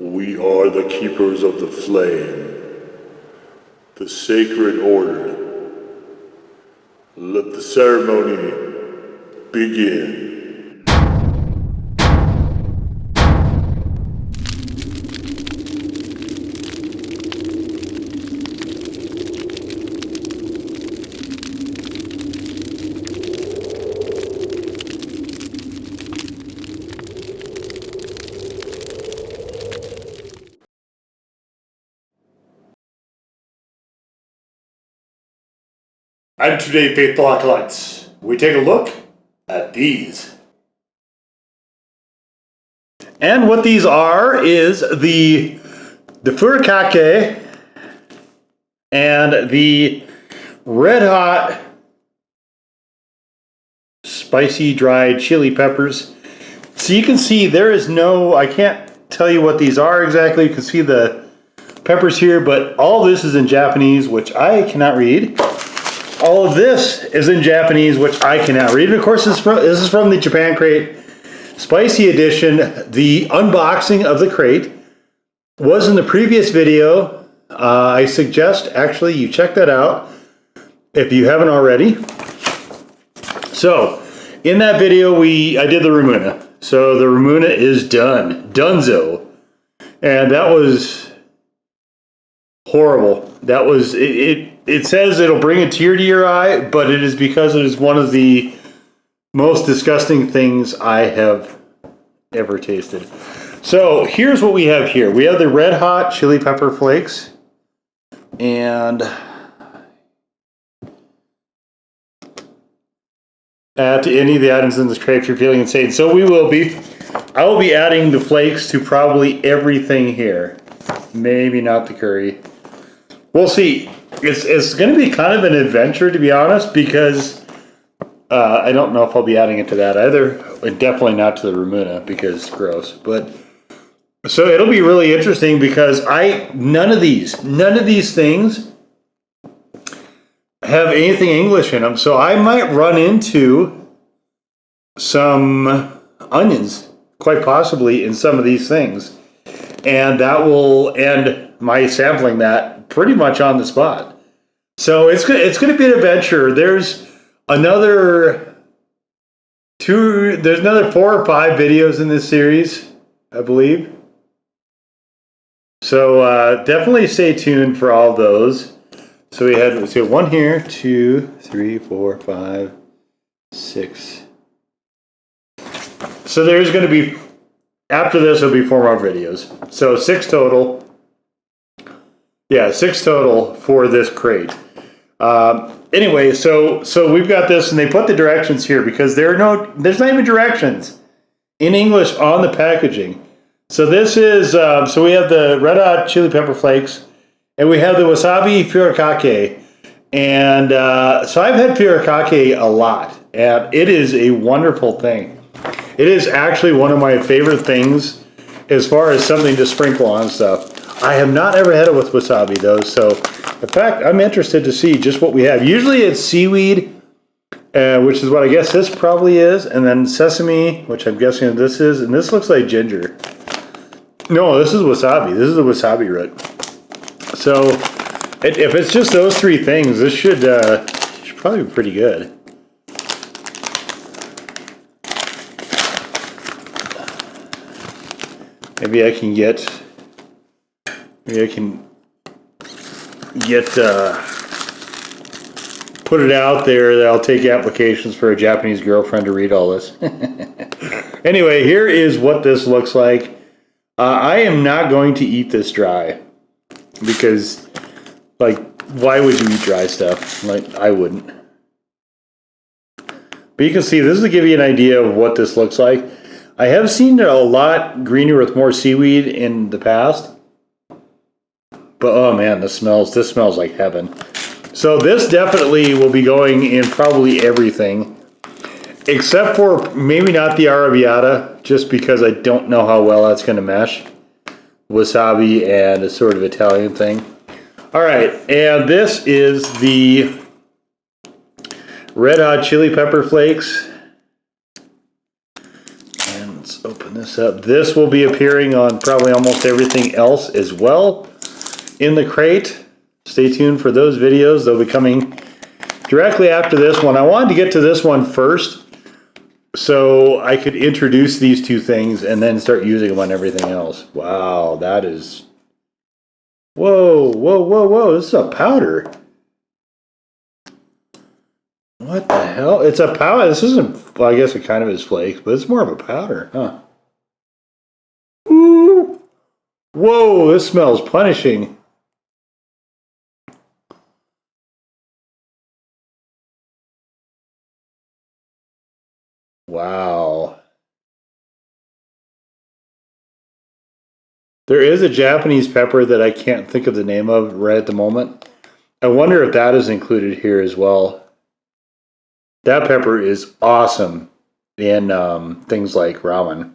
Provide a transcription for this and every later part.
We are the keepers of the flame, the sacred order. Let the ceremony begin. And today, faithful acolytes, we take a look at these. And what these are is the Furikake and the red hot spicy dried chili peppers. So you can see there is no, I can't tell you what these are exactly. You can see the peppers here, but all this is in Japanese, which I cannot read. All of this is in Japanese, which I cannot read. And of course, this is from the Japan Crate Spicy Edition. The unboxing of the crate was in the previous video. I suggest actually you check that out if you haven't already. So in that video, I did the Ramuna. So the Ramuna is done. Dunzo. And that was horrible. That was it says it'll bring a tear to your eye, but it is because it is one of the most disgusting things I have ever tasted. So here's what we have here. We have the red hot chili pepper flakes, and add to any of the items in this crate if you're feeling insane. So I will be adding the flakes to probably everything here. Maybe not the curry. We'll see. It's going to be kind of an adventure, to be honest, because I don't know if I'll be adding it to that either. And definitely not to the Ramuna because it's gross. But so it'll be really interesting because none of these things have anything English in them. So I might run into some onions, quite possibly, in some of these things. And that will end my sampling that pretty much on the spot. So it's going to be an adventure. There's another 4 or 5 videos in this series, I believe. So definitely stay tuned for all those. So let's see, 1 here, 2, 3, 4, 5, 6. So there's going to be, after this, there'll be 4 more videos. So 6 total. Yeah, 6 total for this crate. Anyway, so we've got this, and they put the directions here because there's not even directions in English on the packaging. So this is, so we have the red hot chili pepper flakes, and we have the Wasabi Furikake. And so I've had Furikake a lot, and it is a wonderful thing. It is actually one of my favorite things as far as something to sprinkle on stuff. I have not ever had it with wasabi, though, so in fact, I'm interested to see just what we have. Usually it's seaweed, which is what I guess this probably is, and then sesame, which I'm guessing this is, and this looks like ginger. No, this is wasabi. This is the wasabi root. So if it's just those 3 things, this should probably be pretty good. Maybe I can get put it out there that I'll take applications for a Japanese girlfriend to read all this. Anyway, here is what this looks like. I am not going to eat this dry because, like, why would you eat dry stuff? Like, I wouldn't. But you can see, this is to give you an idea of what this looks like. I have seen it a lot greener with more seaweed in the past. But oh man, this smells like heaven. So this definitely will be going in probably everything. Except for maybe not the arrabbiata, just because I don't know how well that's going to mesh. Wasabi and a sort of Italian thing. Alright, and this is the red hot chili pepper flakes. And let's Let's open this up. This will be appearing on probably almost everything else as well in the crate. Stay tuned for those videos. They'll be coming directly after this one. I wanted to get to this one first so I could introduce these two things and then start using them on everything else. Wow, that is... Whoa, whoa, whoa, whoa. This is a powder. What the hell? It's a powder. This isn't... Well, I guess it kind of is flakes, but it's more of a powder, huh? Ooh. Whoa, this smells punishing. Wow. There is a Japanese pepper that I can't think of the name of right at the moment. I wonder if that is included here as well. That pepper is awesome in things like ramen.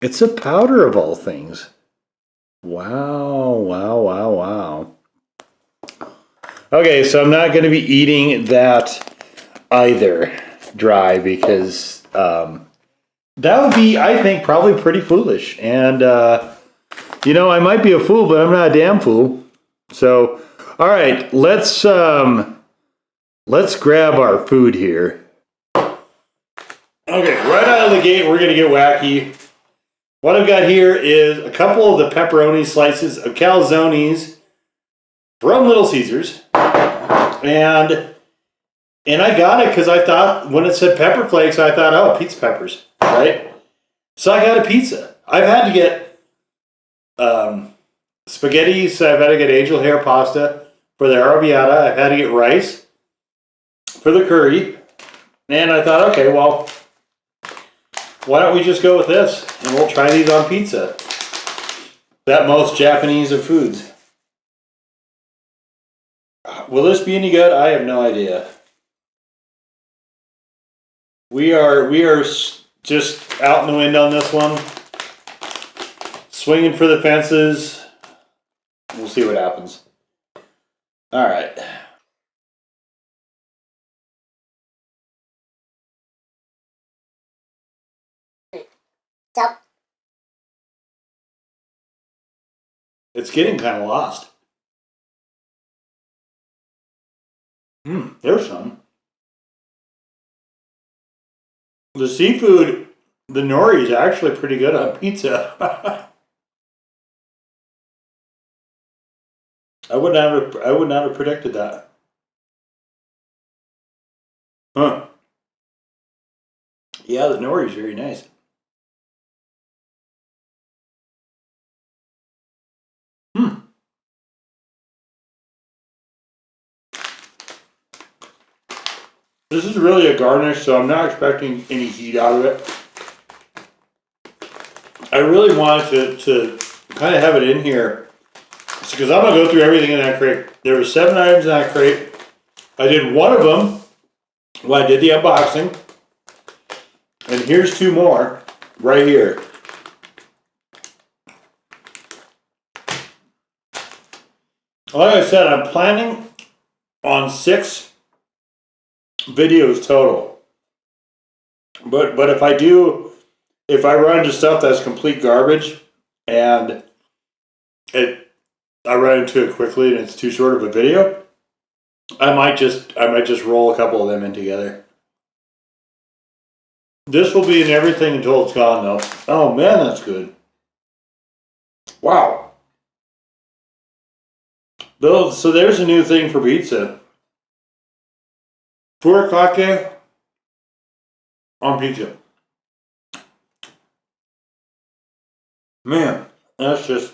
It's a powder of all things. Wow, wow, wow, wow. Okay, so I'm not going to be eating that either dry because that would be, I think, probably pretty foolish. And, you know, I might be a fool, but I'm not a damn fool. So, all right, let's grab our food here. Okay, right out of the gate, we're going to get wacky. What I've got here is a couple of the pepperoni slices of calzones from Little Caesars. And I got it because I thought, when it said pepper flakes, I thought, oh, pizza peppers, right? So I got a pizza. I've had to get spaghetti, so I've had to get angel hair pasta for the arrabbiata. I've had to get rice for the curry. And I thought, okay, well, why don't we just go with this? And we'll try these on pizza. That most Japanese of foods. Will this be any good? I have no idea. We are just out in the wind on this one. Swinging for the fences. We'll see what happens. All right. Stop. It's getting kind of lost. There's some. The seafood, the nori is actually pretty good on pizza. I would not have predicted that. Huh. Yeah, the nori is very nice. This is really a garnish, so I'm not expecting any heat out of it. I really wanted to kind of have it in here because I'm going to go through everything in that crate. There were 7 items in that crate. I did one of them when I did the unboxing. And here's 2 more right here. Like I said, I'm planning on 6 videos total. But if I run into stuff that's complete garbage and I run into it quickly and it's too short of a video, I might just roll a couple of them in together. This will be in everything until it's gone though. Oh man, that's good. Wow. So there's a new thing for pizza. Furikake on pizza. Man, that's just...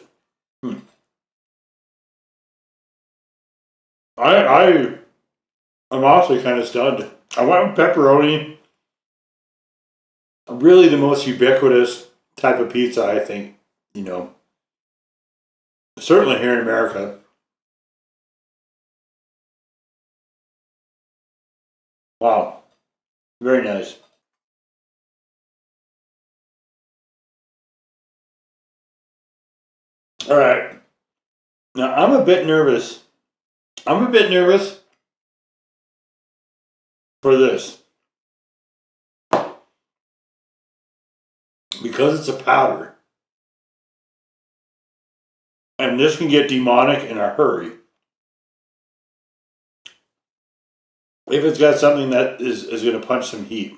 I'm honestly kind of stunned. I went with pepperoni. Really the most ubiquitous type of pizza, I think. You know, certainly here in America. Wow. Very nice. All right. Now, I'm a bit nervous. For this. because it's a powder, and this can get demonic in a hurry. If it's got something that is going to punch some heat.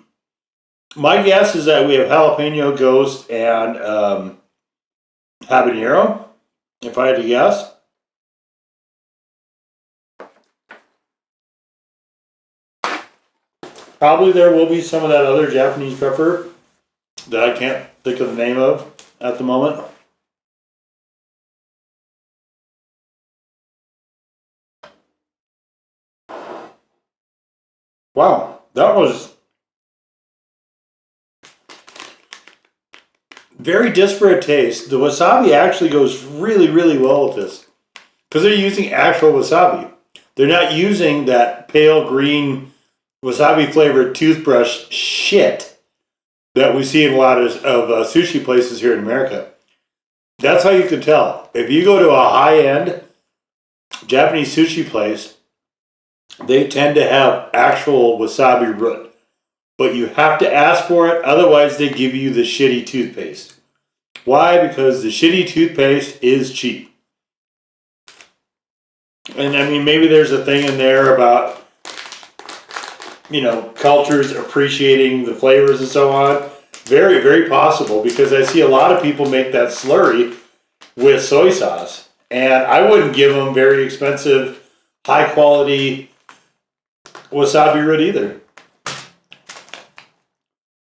My guess is that we have jalapeno, ghost, and habanero, if I had to guess. Probably there will be some of that other Japanese pepper that I can't think of the name of at the moment. Wow, that was very disparate taste. The wasabi actually goes really, really well with this because they're using actual wasabi. They're not using that pale green wasabi flavored toothbrush shit that we see in a lot of sushi places here in America. That's how you can tell. If you go to a high-end Japanese sushi place, they tend to have actual wasabi root. But you have to ask for it, otherwise they give you the shitty toothpaste. Why? Because the shitty toothpaste is cheap. And I mean, maybe there's a thing in there about, you know, cultures appreciating the flavors and so on. Very, very possible, because I see a lot of people make that slurry with soy sauce. And I wouldn't give them very expensive, high quality wasabi root either.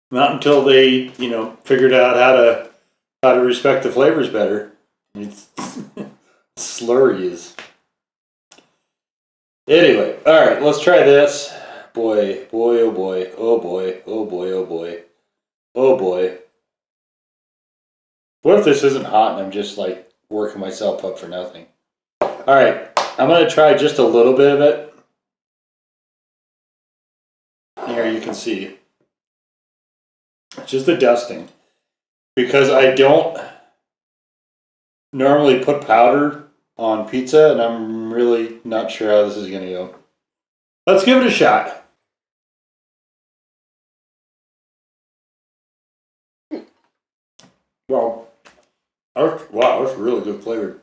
Not until they, you know, figured out how to respect the flavors better. It's slurry is. Anyway, all right, let's try this. Boy, boy, oh boy, oh boy, oh boy, oh boy, oh boy. What if this isn't hot and I'm just like working myself up for nothing? All right, I'm gonna try just a little bit of it. Here you can see. It's just a dusting. Because I don't normally put powder on pizza, and I'm really not sure how this is going to go. Let's give it a shot. Wow, that's really good flavor.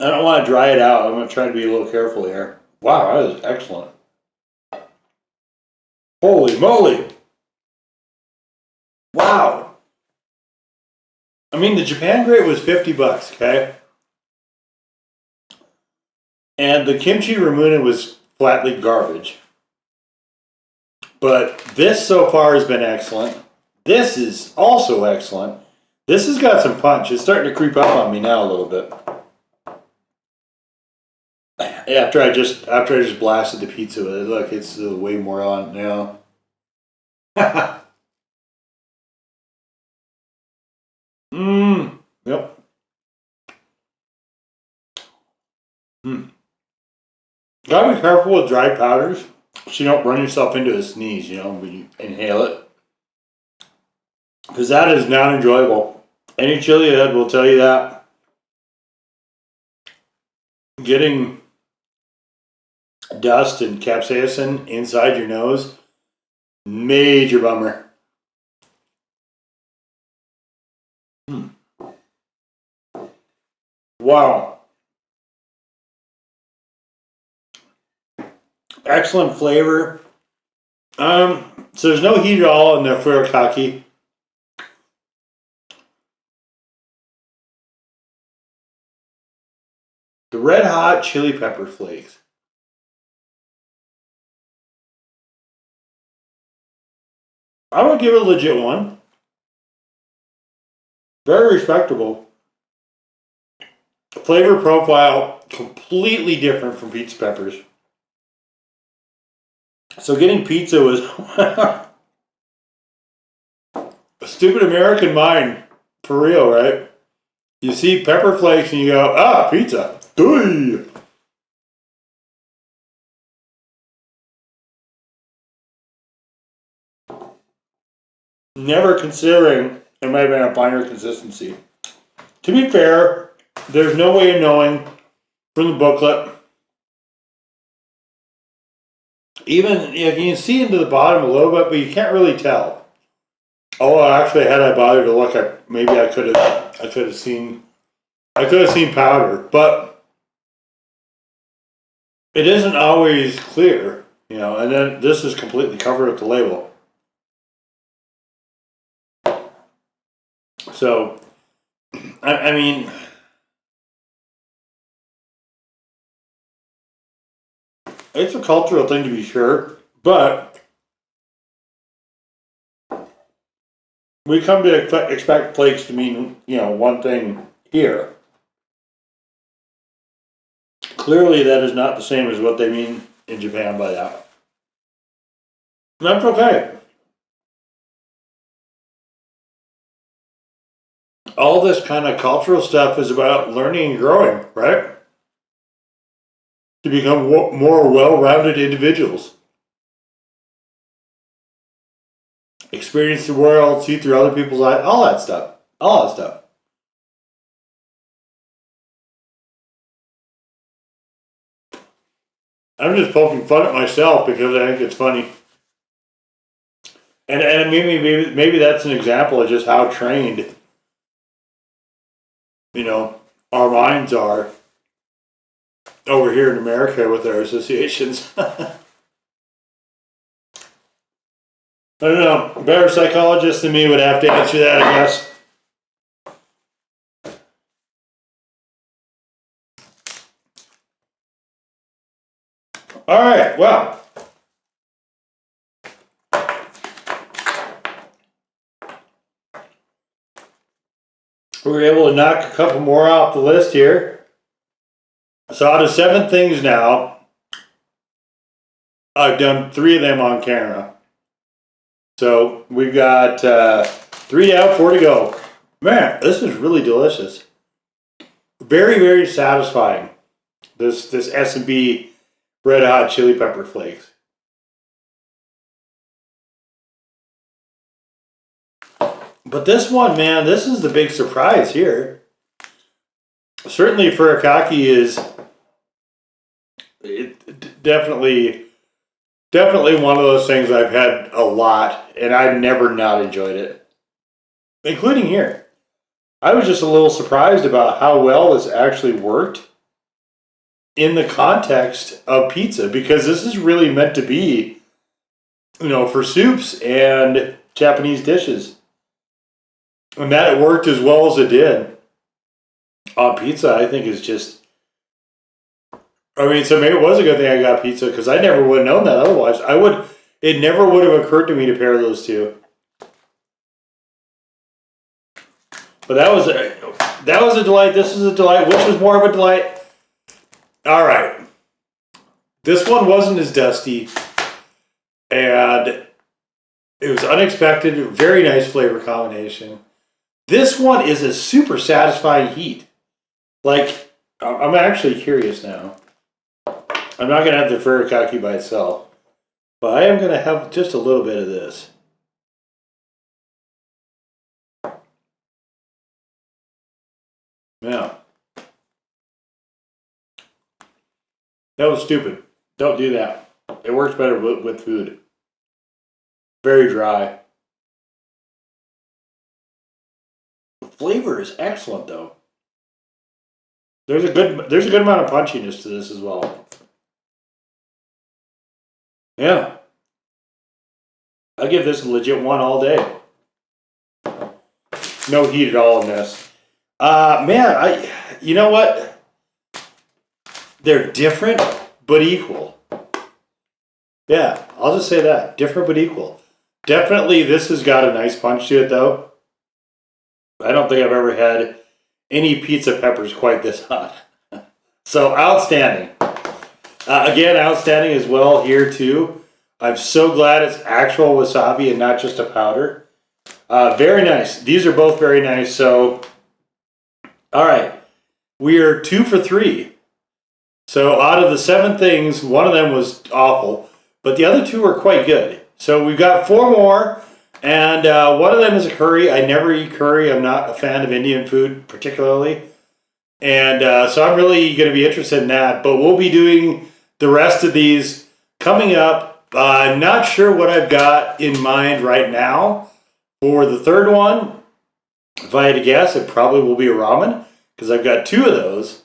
I don't want to dry it out. I'm going to try to be a little careful here. Wow, that is excellent. Holy moly. Wow. I mean, the Japan grate was $50, okay? And the kimchi ramen was flatly garbage. But this so far has been excellent. This is also excellent. This has got some punch. It's starting to creep up on me now a little bit. After I just blasted the pizza with it. Look, it's way more on now. Yep. Gotta be careful with dry powders so you don't run yourself into a sneeze, you know, when you inhale it. Because that is not enjoyable. Any chili head will tell you that. Getting dust and capsaicin inside your nose, major bummer. Wow. Excellent flavor. So there's no heat at all in the furikake. The red hot chili pepper flakes. I would give it a legit one. Very respectable. Flavor profile completely different from pizza peppers. So getting pizza was a stupid American mind, for real, right? You see pepper flakes and you go, ah, pizza. Dooey. Never considering it might have been a finer consistency. To be fair, there's no way of knowing from the booklet. Even if you can see into the bottom a little bit, but you can't really tell. Oh, actually, had I bothered to look, maybe I could have seen powder, but it isn't always clear, you know. And then this is completely covered with the label. So, I mean, it's a cultural thing to be sure, but we come to expect flakes to mean, you know, one thing here. Clearly, that is not the same as what they mean in Japan by that. And that's okay. All this kind of cultural stuff is about learning and growing, right? To become more well-rounded individuals. Experience the world, see through other people's eyes, all that stuff. All that stuff. I'm just poking fun at myself because I think it's funny. And maybe that's an example of just how trained, you know, our minds are over here in America with our associations. I don't know. A better psychologist than me would have to answer that, I guess. All right, well. We were able to knock a couple more off the list here. So out of 7 things now, I've done 3 of them on camera. So we've got 3 down, 4 to go. Man, this is really delicious. Very, very satisfying. This S&B Red Hot Chili Pepper Flakes. But this one, man, this is the big surprise here. Certainly Furikake is definitely one of those things I've had a lot, and I've never not enjoyed it. Including here. I was just a little surprised about how well this actually worked in the context of pizza, because this is really meant to be, you know, for soups and Japanese dishes. And that it worked as well as it did on pizza, I think is just... I mean, so maybe it was a good thing I got pizza, because I never would have known that otherwise. It never would have occurred to me to pair those two. But that was a delight. This is a delight. Which was more of a delight? All right. This one wasn't as dusty, and it was unexpected. Very nice flavor combination. This one is a super satisfying heat. Like, I'm actually curious now. I'm not going to have the Furikake by itself, but I am going to have just a little bit of this. Yeah. That was stupid. Don't do that. It works better with food. Very dry. The flavor is excellent, though. There's a good amount of punchiness to this as well. Yeah. I'll give this a legit 1 all day. No heat at all in this. Man, you know what? They're different, but equal. Yeah, I'll just say that. Different, but equal. Definitely, this has got a nice punch to it, though. I don't think I've ever had any pizza peppers quite this hot. So, outstanding. Again, outstanding as well here, too. I'm so glad it's actual wasabi and not just a powder. Very nice. These are both very nice. So, all right. We are 2 for 3. So, out of the 7 things, one of them was awful, but the other 2 are quite good. So, we've got 4 more, and one of them is a curry. I never eat curry. I'm not a fan of Indian food, particularly. And so I'm really going to be interested in that. But we'll be doing the rest of these coming up. I'm not sure what I've got in mind right now. For the third one, if I had to guess, it probably will be a ramen because I've got 2 of those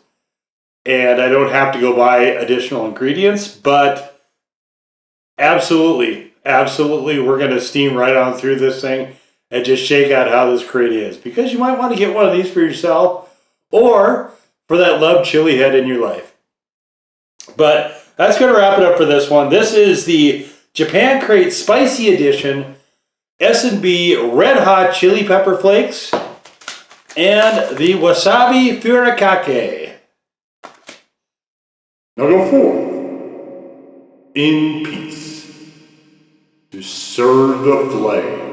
and I don't have to go buy additional ingredients, but absolutely, we're going to steam right on through this thing and just shake out how this crate is, because you might want to get one of these for yourself or for that love chili head in your life. But that's going to wrap it up for this one. This is the Japan Crate Spicy Edition S&B Red Hot Chili Pepper Flakes and the Wasabi Furikake. Now go forth in peace to serve the flame.